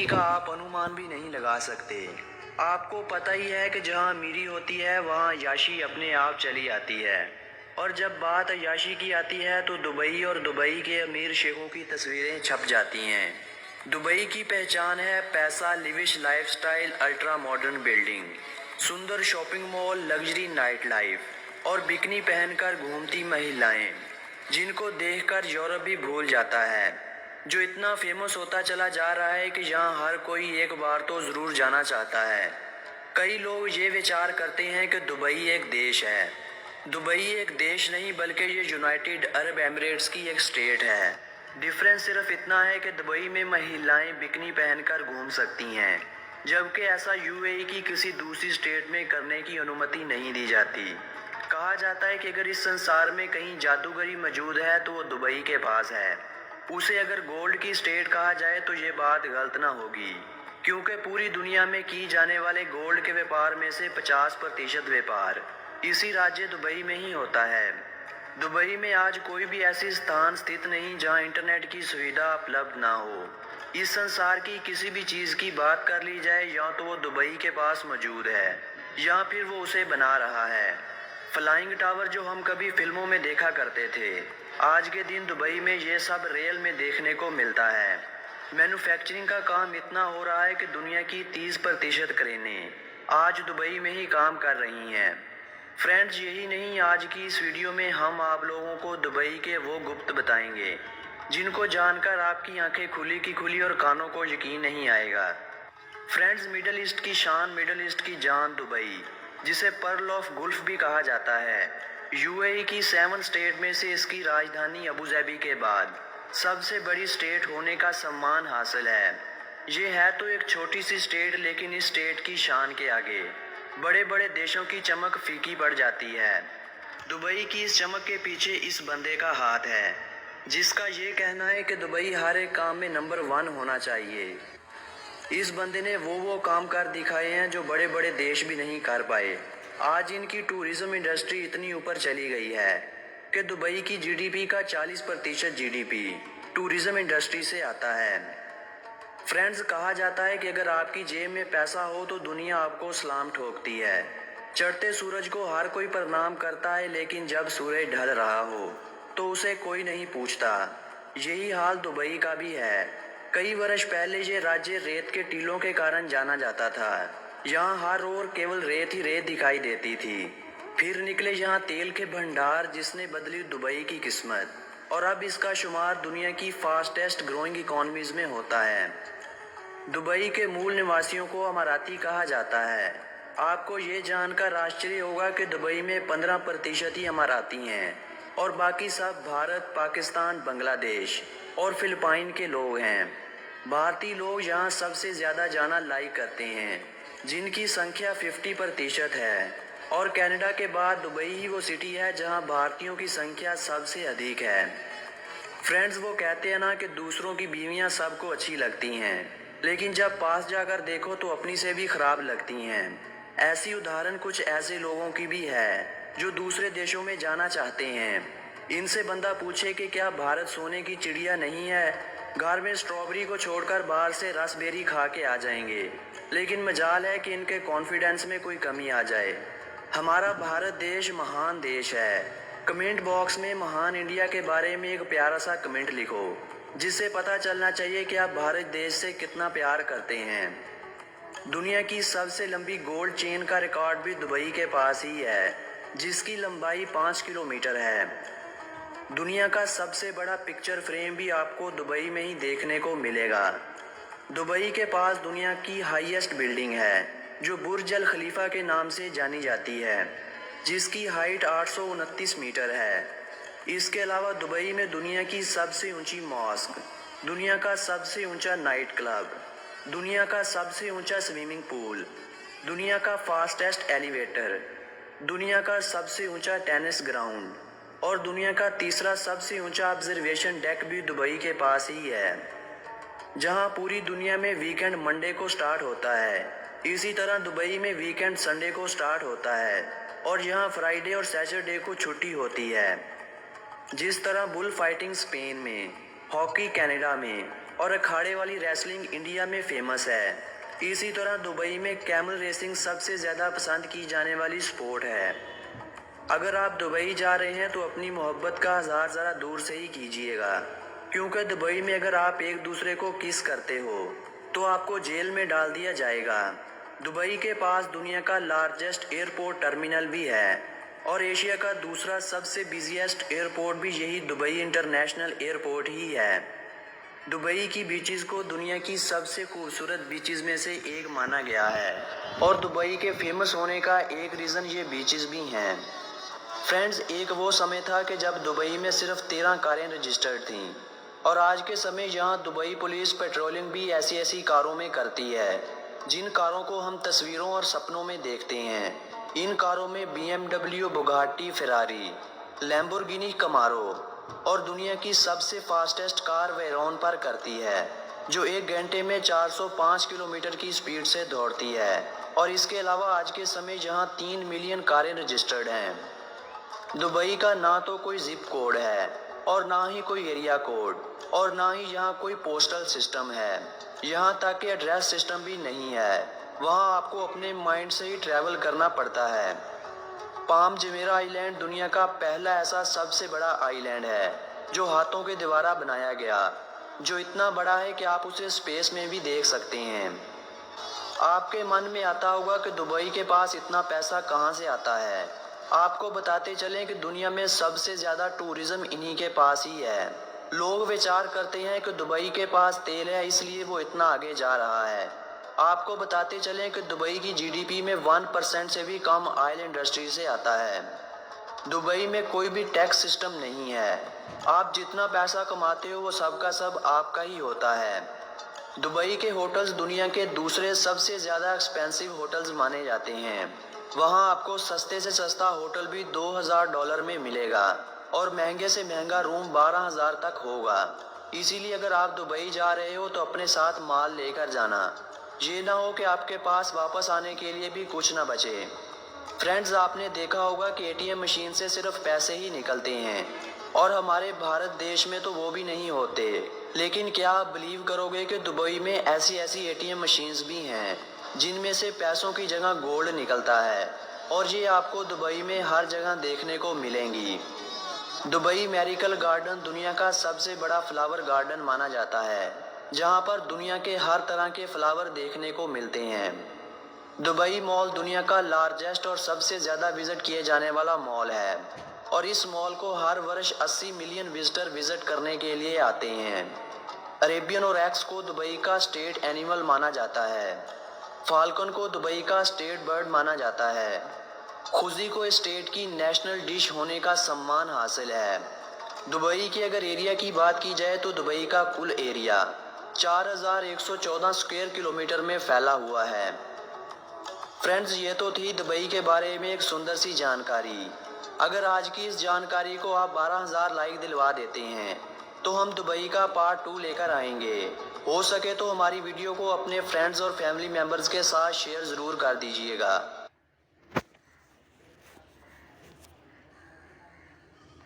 का आप अनुमान भी नहीं लगा सकते। आपको पता ही है कि जहाँ अमीरी होती है वहाँ याशी अपने आप चली आती है। और जब बात याशी की आती है तो दुबई और दुबई के अमीर शेखों की तस्वीरें छप जाती हैं। दुबई की पहचान है पैसा, लिविश लाइफस्टाइल, अल्ट्रा मॉडर्न बिल्डिंग, सुंदर shopping mall, luxury night life और बिकनी पहनकर घूमती महिलाएं, जिनको देखकर यूरोप भी भूल जाता है, जो इतना फेमस होता चला जा रहा है कि यहाँ हर कोई एक बार तो ज़रूर जाना चाहता है। कई लोग ये विचार करते हैं कि दुबई एक देश है। दुबई एक देश नहीं बल्कि ये यूनाइटेड अरब एमिरेट्स की एक स्टेट है। डिफरेंस सिर्फ इतना है कि दुबई में महिलाएं बिकनी पहनकर घूम सकती हैं, जबकि ऐसा यूएई की किसी दूसरी स्टेट में करने की अनुमति नहीं दी जाती। कहा जाता है कि अगर इस संसार में कहीं जादूगरी मौजूद है तो वो दुबई के पास है। उसे अगर गोल्ड की स्टेट कहा जाए तो ये बात गलत ना होगी, क्योंकि पूरी दुनिया में की जाने वाले गोल्ड के व्यापार में से 50% व्यापार इसी राज्य दुबई में ही होता है। दुबई में आज कोई भी ऐसी स्थान स्थित नहीं जहां इंटरनेट की सुविधा उपलब्ध ना हो। इस संसार की किसी भी चीज़ की बात कर ली जाए, या तो वो दुबई के पास मौजूद है या फिर वो उसे बना रहा है। फ्लाइंग टावर जो हम कभी फिल्मों में देखा करते थे, आज के दिन दुबई में ये सब रियल में देखने को मिलता है। मैन्युफैक्चरिंग का काम इतना हो रहा है कि दुनिया की 30% क्रेनें आज दुबई में ही काम कर रही हैं। फ्रेंड्स, यही नहीं, आज की इस वीडियो में हम आप लोगों को दुबई के वो गुप्त बताएंगे जिनको जानकर आपकी आंखें खुली की खुली और कानों को यकीन नहीं आएगा। फ्रेंड्स, मिडल ईस्ट की शान, मिडल ईस्ट की जान दुबई, जिसे पर्ल ऑफ गुल्फ भी कहा जाता है, यूएई की 7 स्टेट में से इसकी राजधानी अबूधाबी के बाद सबसे बड़ी स्टेट होने का सम्मान हासिल है। ये है तो एक छोटी सी स्टेट, लेकिन इस स्टेट की शान के आगे बड़े बड़े देशों की चमक फीकी पड़ जाती है। दुबई की इस चमक के पीछे इस बंदे का हाथ है, जिसका ये कहना है कि दुबई हर एक काम में नंबर 1 होना चाहिए। इस बंदे ने वो काम कर दिखाए हैं जो बड़े बड़े देश भी नहीं कर पाए। आज इनकी टूरिज्म इंडस्ट्री इतनी ऊपर चली गई है कि दुबई की जीडीपी का 40% जीडीपी टूरिज्म इंडस्ट्री से आता है। फ्रेंड्स, कहा जाता है कि अगर आपकी जेब में पैसा हो तो दुनिया आपको सलाम ठोकती है। चढ़ते सूरज को हर कोई प्रणाम करता है, लेकिन जब सूरज ढल रहा हो तो उसे कोई नहीं पूछता। यही हाल दुबई का भी है। कई वर्ष पहले ये राज्य रेत के टीलों के कारण जाना जाता था। यहाँ हर ओर केवल रेत ही रेत दिखाई देती थी। फिर निकले यहाँ तेल के भंडार, जिसने बदली दुबई की किस्मत, और अब इसका शुमार दुनिया की फास्टेस्ट ग्रोइंग इकोनॉमीज में होता है। दुबई के मूल निवासियों को अमाराती कहा जाता है। आपको ये जानकर आश्चर्य होगा कि दुबई में 15% ही अमाराती हैं और बाकी सब भारत, पाकिस्तान, बांग्लादेश और फिलिपाइन के लोग हैं। भारतीय लोग यहाँ सबसे ज़्यादा जाना लाइक करते हैं, जिनकी संख्या 50% है, और कनाडा के बाद दुबई ही वो सिटी है जहाँ भारतीयों की संख्या सबसे अधिक है। फ्रेंड्स, वो कहते हैं ना कि दूसरों की बीवियाँ सबको अच्छी लगती हैं, लेकिन जब पास जाकर देखो तो अपनी से भी खराब लगती हैं। ऐसी उदाहरण कुछ ऐसे लोगों की भी है जो दूसरे देशों में जाना चाहते हैं। इनसे बंदा पूछे कि क्या भारत सोने की चिड़िया नहीं है, घर में स्ट्रॉबेरी को छोड़कर बाहर से रसबेरी खा के आ जाएंगे, लेकिन मजाल है कि इनके कॉन्फिडेंस में कोई कमी आ जाए। हमारा भारत देश महान देश है। कमेंट बॉक्स में महान इंडिया के बारे में एक प्यारा सा कमेंट लिखो, जिससे पता चलना चाहिए कि आप भारत देश से कितना प्यार करते हैं। दुनिया की सबसे लंबी गोल्ड चेन का रिकॉर्ड भी दुबई के पास ही है, जिसकी लंबाई 5 किलोमीटर है। दुनिया का सबसे बड़ा पिक्चर फ्रेम भी आपको दुबई में ही देखने को मिलेगा। दुबई के पास दुनिया की हाईएस्ट बिल्डिंग है, जो बुर्ज अल खलीफा के नाम से जानी जाती है, जिसकी हाइट 829 मीटर है। इसके अलावा दुबई में दुनिया की सबसे ऊंची मॉस्क, दुनिया का सबसे ऊंचा नाइट क्लब, दुनिया का सबसे ऊंचा स्विमिंग पूल, दुनिया का फास्टेस्ट एलिवेटर, दुनिया का सबसे ऊंचा टेनिस ग्राउंड और दुनिया का तीसरा सबसे ऊंचा ऑब्जर्वेशन डेक भी दुबई के पास ही है, जहां पूरी दुनिया में वीकेंड मंडे को स्टार्ट होता है। इसी तरह दुबई में वीकेंड संडे को स्टार्ट होता है और यहाँ फ्राइडे और सैटरडे को छुट्टी होती है। जिस तरह बुल फाइटिंग स्पेन में, हॉकी कनाडा में, और अखाड़े वाली रेसलिंग इंडिया में फेमस है। इसी तरह दुबई में कैमल रेसिंग सबसे ज़्यादा पसंद की जाने वाली स्पोर्ट है। अगर आप दुबई जा रहे हैं तो अपनी मोहब्बत का इज़हार ज़रा दूर से ही कीजिएगा, क्योंकि दुबई में अगर आप एक दूसरे को किस करते हो तो आपको जेल में डाल दिया जाएगा। दुबई के पास दुनिया का लार्जेस्ट एयरपोर्ट टर्मिनल भी है और एशिया का दूसरा सबसे बिजिएस्ट एयरपोर्ट भी यही दुबई इंटरनेशनल एयरपोर्ट ही है। दुबई की बीचेस को दुनिया की सबसे खूबसूरत बीचेस में से एक माना गया है और दुबई के फेमस होने का एक रीज़न ये बीचेस भी हैं। फ्रेंड्स, एक वो समय था कि जब दुबई में सिर्फ 13 कारें रजिस्टर्ड थीं और आज के समय यहाँ दुबई पुलिस पेट्रोलिंग भी ऐसी कारों में करती है जिन कारों को हम तस्वीरों और सपनों में देखते हैं। इन कारों में BMW, बुगाटी, फेरारी, लैम्बोर्गिनी कमारो और दुनिया की सबसे फास्टेस्ट कार वेरोन पर करती है जो 1 घंटे में 405 किलोमीटर की स्पीड से दौड़ती है। और इसके अलावा आज के समय यहाँ 3 मिलियन कारें रजिस्टर्ड हैं। दुबई का ना तो कोई जिप कोड है और ना ही कोई एरिया कोड और ना ही यहाँ कोई पोस्टल सिस्टम है। यहाँ तक कि एड्रेस सिस्टम भी नहीं है। वहाँ आपको अपने माइंड से ही ट्रैवल करना पड़ता है। पाम जुमेरा आइलैंड दुनिया का पहला ऐसा सबसे बड़ा आइलैंड है जो हाथों के द्वारा बनाया गया, जो इतना बड़ा है कि आप उसे स्पेस में भी देख सकते हैं। आपके मन में आता होगा कि दुबई के पास इतना पैसा कहाँ से आता है। आपको बताते चलें कि दुनिया में सबसे ज़्यादा टूरिज्म इन्हीं के पास ही है। लोग विचार करते हैं कि दुबई के पास तेल है इसलिए वो इतना आगे जा रहा है। आपको बताते चलें कि दुबई की GDP में 1% से भी कम ऑयल इंडस्ट्री से आता है। दुबई में कोई भी टैक्स सिस्टम नहीं है। आप जितना पैसा कमाते हो वो सब का सब आपका ही होता है। दुबई के होटल्स दुनिया के दूसरे सबसे ज़्यादा एक्सपेंसिव होटल्स माने जाते हैं। वहाँ आपको सस्ते से सस्ता होटल भी $2000 में मिलेगा और महंगे से महंगा रूम 12,000 तक होगा। इसीलिए अगर आप दुबई जा रहे हो तो अपने साथ माल लेकर जाना, ये ना हो कि आपके पास वापस आने के लिए भी कुछ ना बचे। फ्रेंड्स, आपने देखा होगा कि ATM मशीन से सिर्फ पैसे ही निकलते हैं और हमारे भारत देश में तो वो भी नहीं होते। लेकिन क्या आप बिलीव करोगे कि दुबई में ऐसी ATM मशीन्स भी हैं जिनमें से पैसों की जगह गोल्ड निकलता है और ये आपको दुबई में हर जगह देखने को मिलेंगी। दुबई मैरिकल गार्डन दुनिया का सबसे बड़ा फ्लावर गार्डन माना जाता है, जहाँ पर दुनिया के हर तरह के फ्लावर देखने को मिलते हैं। दुबई मॉल दुनिया का लार्जेस्ट और सबसे ज़्यादा विजिट किए जाने वाला मॉल है और इस मॉल को हर वर्ष 80 मिलियन विजिटर विजिट करने के लिए आते हैं। अरेबियन ओरैक्स को दुबई का स्टेट एनिमल माना जाता है। फाल्कन को दुबई का स्टेट बर्ड माना जाता है। खुशी को स्टेट की नेशनल डिश होने का सम्मान हासिल है। दुबई के अगर एरिया की बात की जाए तो दुबई का कुल एरिया 4114 स्क्वायर किलोमीटर में फैला हुआ है। फ्रेंड्स, ये तो थी दुबई के बारे में एक सुंदर सी जानकारी। अगर आज की इस जानकारी को आप 12,000 लाइक दिलवा देते हैं तो हम दुबई का पार्ट 2 लेकर आएंगे। हो सके तो हमारी वीडियो को अपने फ्रेंड्स और फैमिली मेम्बर्स के साथ शेयर ज़रूर कर दीजिएगा।